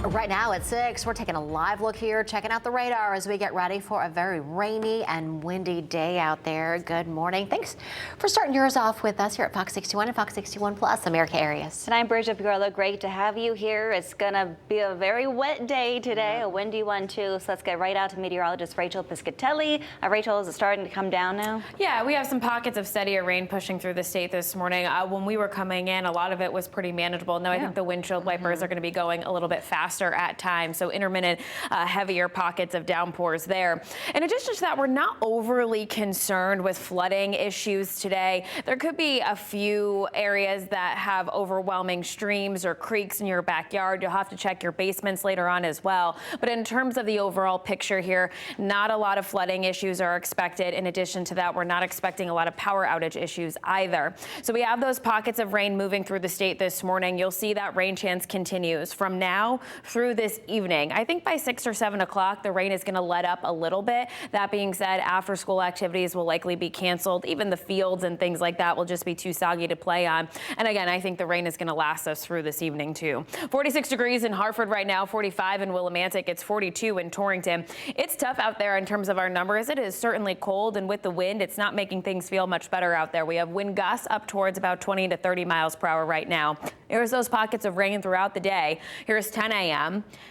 Right now at 6, we're taking a live look here, checking out the radar as we get ready for a very rainy and windy day out there. Good morning. Thanks for starting yours off with us here at Fox 61 and Fox 61 Plus, America Areas. And I'm Bridget Picarlo. Great to have you here. It's going to be a very wet day today, a windy one too. So let's get right out to meteorologist Rachel Piscatelli. Rachel, is it starting to come down now? Yeah, we have some pockets of steadier rain pushing through the state this morning. When we were coming in, a lot of it was pretty manageable. Now I think the windshield wipers are going to be going a little bit faster at times, so intermittent heavier pockets of downpours there. In addition to that, we're not overly concerned with flooding issues today. There could be a few areas that have overwhelming streams or creeks in your backyard. You'll have to check your basements later on as well. But in terms of the overall picture here, not a lot of flooding issues are expected. In addition to that, we're not expecting a lot of power outage issues either. So we have those pockets of rain moving through the state this morning. You'll see that rain chance continues from now through this evening. I think by 6 or 7 o'clock, the rain is going to let up a little bit. That being said, after school activities will likely be canceled. Even the fields and things like that will just be too soggy to play on. And again, I think the rain is going to last us through this evening too. 46 degrees in Hartford right now, 45 in Willimantic. It's 42 in Torrington. It's tough out there in terms of our numbers. It is certainly cold, and with the wind, it's not making things feel much better out there. We have wind gusts up towards about 20 to 30 miles per hour right now. Here's those pockets of rain throughout the day. Here's 10 a.m.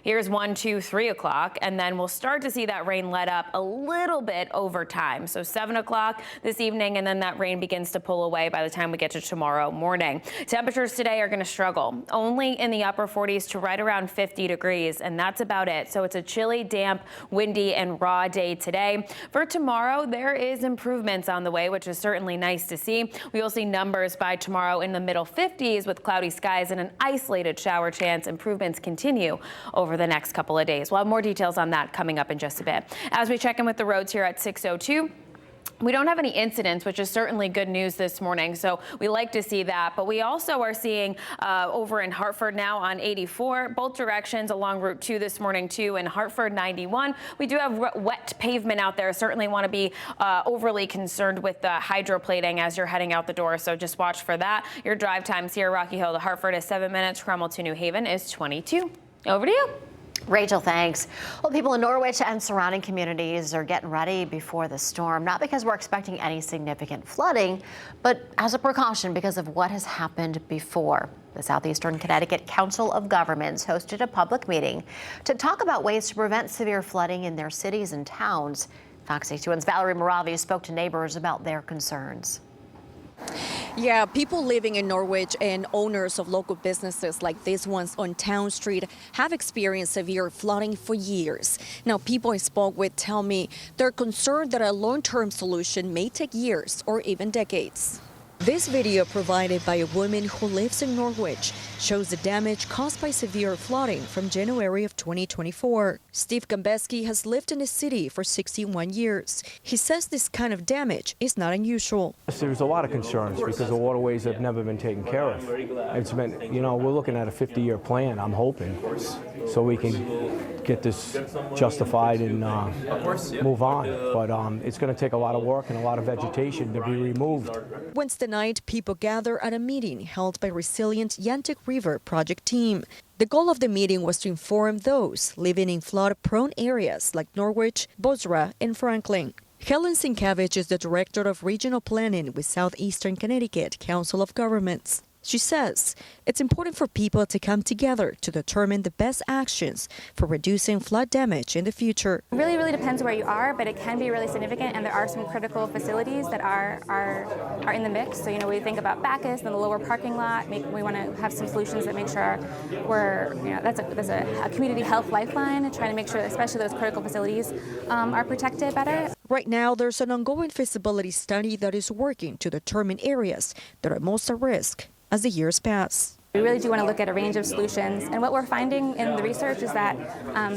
Here's 1, 2, 3 o'clock, and then we'll start to see that rain let up a little bit over time. So 7 o'clock this evening, and then that rain begins to pull away by the time we get to tomorrow morning. Temperatures today are going to struggle. Only in the upper 40s to right around 50 degrees, and that's about it. So it's a chilly, damp, windy, and raw day today. For tomorrow, there is improvements on the way, which is certainly nice to see. We will see numbers by tomorrow in the middle 50s with cloudy skies and an isolated shower chance. Improvements continue over the next couple of days. We'll have more details on that coming up in just a bit. As we check in with the roads here at 6:02. We don't have any incidents, which is certainly good news this morning, so we like to see that. But we also are seeing over in Hartford now on 84, both directions along Route 2 this morning too, in Hartford 91. We do have wet pavement out there. Certainly want to be overly concerned with the hydroplating as you're heading out the door, so just watch for that. Your drive times here, Rocky Hill to Hartford is 7 minutes. Cromwell to New Haven is 22. Over to you. Rachel, thanks. Well, people in Norwich and surrounding communities are getting ready before the storm, not because we're expecting any significant flooding, but as a precaution because of what has happened before. The Southeastern Connecticut Council of Governments hosted a public meeting to talk about ways to prevent severe flooding in their cities and towns. Fox 61's Valerie Moravi spoke to neighbors about their concerns. Yeah, people living in Norwich and owners of local businesses like these ones on Town Street have experienced severe flooding for years. Now, people I spoke with tell me they're concerned that a long-term solution may take years or even decades. This video provided by a woman who lives in Norwich shows the damage caused by severe flooding from January of 2024. Steve Gambeski has lived in the city for 61 years. He says this kind of damage is not unusual. There's a lot of concerns because the waterways have never been taken care of. It's been, we're looking at a 50-year plan, I'm hoping, so we can get this justified and move on. But it's going to take a lot of work and a lot of vegetation to be removed. Wednesday night, people gather at a meeting held by Resilient Yantic River project team. The goal of the meeting was to inform those living in flood-prone areas like Norwich, Bosra, and Franklin. Helen Sienkiewicz is the director of regional planning with Southeastern Connecticut Council of Governments. She says it's important for people to come together to determine the best actions for reducing flood damage in the future. It really depends where you are, but it can be really significant, and there are some critical facilities that are in the mix. So, we think about Bacchus and the lower parking lot. We want to have some solutions that make sure that's a community health lifeline, trying to make sure, especially those critical facilities, are protected better. Right now, there's an ongoing feasibility study that is working to determine areas that are most at risk as the years pass. We really do want to look at a range of solutions, and what we're finding in the research is that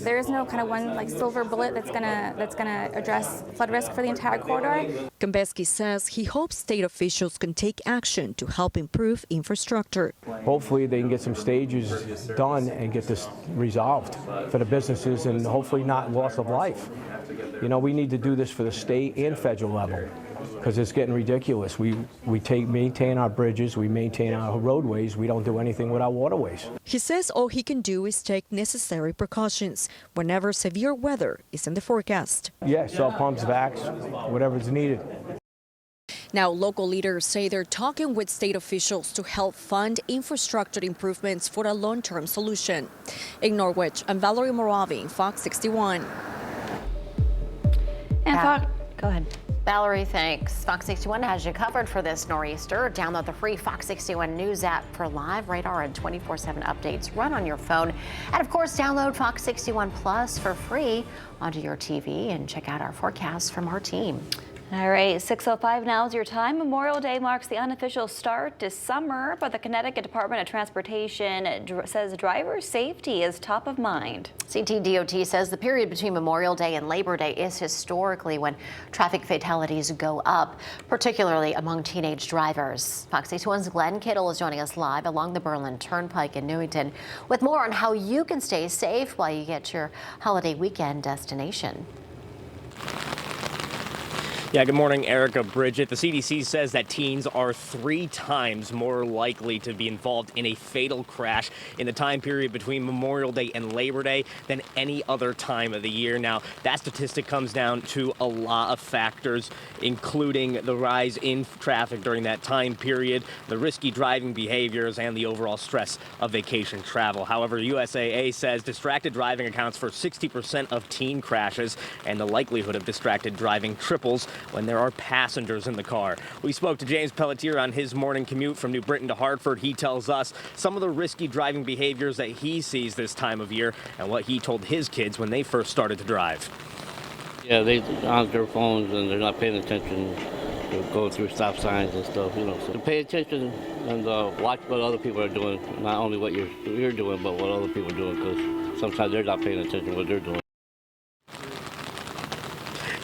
there is no kind of one silver bullet that's gonna address flood risk for the entire corridor. Gambeski says he hopes state officials can take action to help improve infrastructure. Hopefully they can get some stages done and get this resolved for the businesses and hopefully not loss of life. We need to do this for the state and federal level. because it's getting ridiculous. We maintain our bridges, we maintain our roadways, we don't do anything with our waterways. He says all he can do is take necessary precautions whenever severe weather is in the forecast. Yeah, sell pumps, vacs, whatever's needed. Now, local leaders say they're talking with state officials to help fund infrastructure improvements for a long-term solution. In Norwich, I'm Valerie Moravi, Fox 61. And Fox, go ahead. Valerie, thanks. Fox 61 has you covered for this nor'easter. Download the free Fox 61 News app for live radar and 24/7 updates. Run on your phone. And of course, download Fox 61 Plus for free onto your TV and check out our forecast from our team. All right, 6:05 now is your time. Memorial Day marks the unofficial start to summer, but the Connecticut Department of Transportation says driver safety is top of mind. CTDOT says the period between Memorial Day and Labor Day is historically when traffic fatalities go up, particularly among teenage drivers. Fox 61's Glenn Kittle is joining us live along the Berlin Turnpike in Newington with more on how you can stay safe while you get your holiday weekend destination. Yeah, good morning, Erica, Bridget. The CDC says that teens are 3 times more likely to be involved in a fatal crash in the time period between Memorial Day and Labor Day than any other time of the year. Now, that statistic comes down to a lot of factors, including the rise in traffic during that time period, the risky driving behaviors, and the overall stress of vacation travel. However, USAA says distracted driving accounts for 60% of teen crashes, and the likelihood of distracted driving triples when there are passengers in the car. We spoke to James Pelletier on his morning commute from New Britain to Hartford. He tells us some of the risky driving behaviors that he sees this time of year and what he told his kids when they first started to drive. Yeah, they on their phones and they're not paying attention. They're going through stop signs and stuff, So pay attention and watch what other people are doing, not only what you're doing, but what other people are doing, because sometimes they're not paying attention to what they're doing.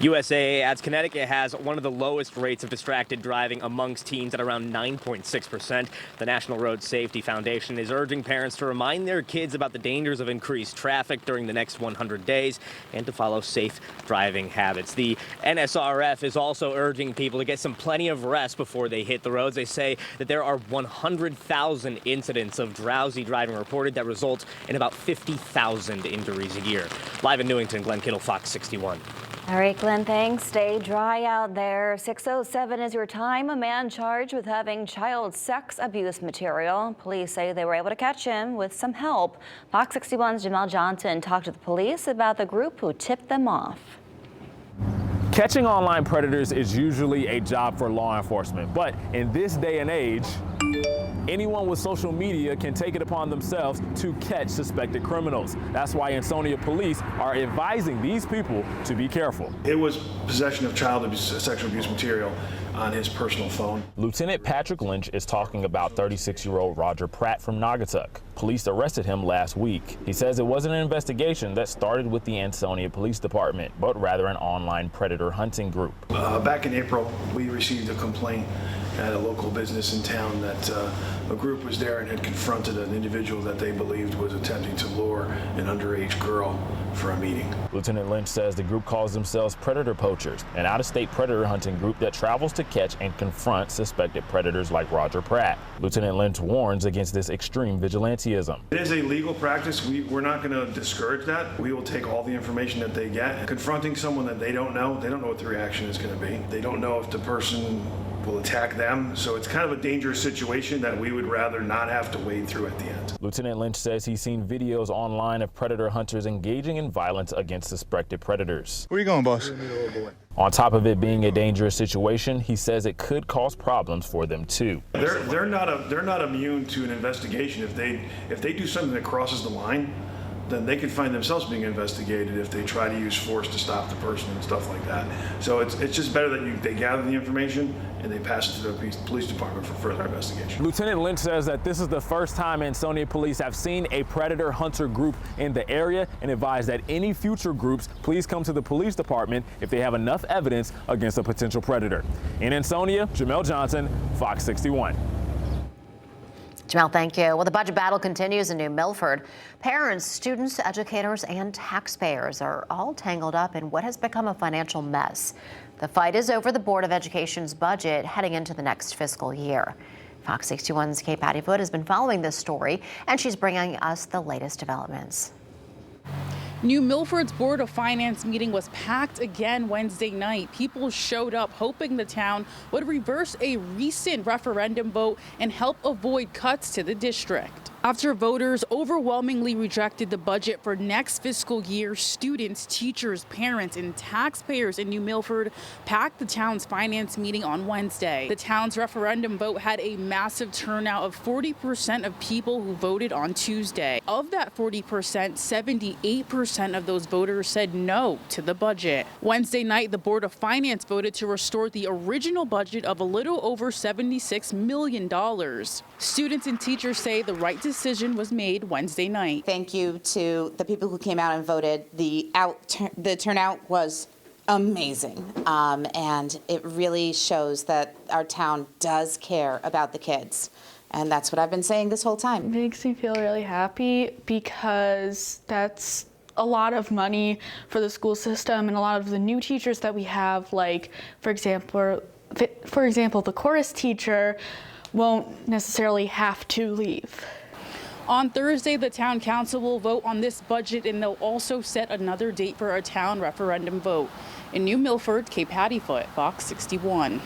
USAA adds Connecticut has one of the lowest rates of distracted driving amongst teens at around 9.6%. The National Road Safety Foundation is urging parents to remind their kids about the dangers of increased traffic during the next 100 days and to follow safe driving habits. The NSRF is also urging people to get plenty of rest before they hit the roads. They say that there are 100,000 incidents of drowsy driving reported that result in about 50,000 injuries a year. Live in Newington, Glenn Kittle, Fox 61. All right, Glenn, thanks. Stay dry out there. 6:07 is your time. A man charged with having child sex abuse material. Police say they were able to catch him with some help. Fox 61's Jamel Johnson talked to the police about the group who tipped them off. Catching online predators is usually a job for law enforcement, but in this day and age, anyone with social media can take it upon themselves to catch suspected criminals. That's why Ansonia police are advising these people to be careful. It was possession of child abuse, sexual abuse material on his personal phone. Lieutenant Patrick Lynch is talking about 36-year-old Roger Pratt from Naugatuck. Police arrested him last week. He says it wasn't an investigation that started with the Ansonia Police Department, but rather an online predator hunting group. Back in April, we received a complaint at a local business in town that a group was there and had confronted an individual that they believed was attempting to lure an underage girl for a meeting. Lieutenant Lynch says the group calls themselves Predator Poachers, an out-of-state predator hunting group that travels to catch and confront suspected predators like Roger Pratt. Lieutenant Lynch warns against this extreme vigilantism. It is a legal practice. We're not going to discourage that. We will take all the information that they get. Confronting someone that they don't know what the reaction is going to be. They don't know if the person will attack them. So it's kind of a dangerous situation that we would rather not have to wade through at the end. Lieutenant Lynch says he's seen videos online of predator hunters engaging in violence against suspected predators. Where you going, boss? On top of it being a dangerous situation, he says it could cause problems for them too. They're not immune to an investigation. If they do something that crosses the line, then they could find themselves being investigated if they try to use force to stop the person and stuff like that. So it's just better that they gather the information and they pass it to the police department for further investigation. Lieutenant Lynch says that this is the first time Ansonia police have seen a predator hunter group in the area and advised that any future groups please come to the police department if they have enough evidence against a potential predator. In Ansonia, Jamel Johnson, Fox 61. Jamel, thank you. Well, the budget battle continues in New Milford. Parents, students, educators, and taxpayers are all tangled up in what has become a financial mess. The fight is over the Board of Education's budget heading into the next fiscal year. Fox 61's Kay Pattyfoot has been following this story, and she's bringing us the latest developments. New Milford's Board of Finance meeting was packed again Wednesday night. People showed up hoping the town would reverse a recent referendum vote and help avoid cuts to the district. After voters overwhelmingly rejected the budget for next fiscal year, students, teachers, parents, and taxpayers in New Milford packed the town's finance meeting on Wednesday. The town's referendum vote had a massive turnout of 40% of people who voted on Tuesday. Of that 40%, 78% of those voters said no to the budget. Wednesday night, the Board of Finance voted to restore the original budget of a little over $76 million. Students and teachers say the right decision was made Wednesday night. Thank you to the people who came out and voted. The turnout was amazing, and it really shows that our town does care about the kids. And that's what I've been saying this whole time. It makes me feel really happy because that's a lot of money for the school system and a lot of the new teachers that we have. Like, for example, the chorus teacher won't necessarily have to leave. On Thursday, the town council will vote on this budget, and they'll also set another date for a town referendum vote. In New Milford, Kay Pattyfoot, Fox 61.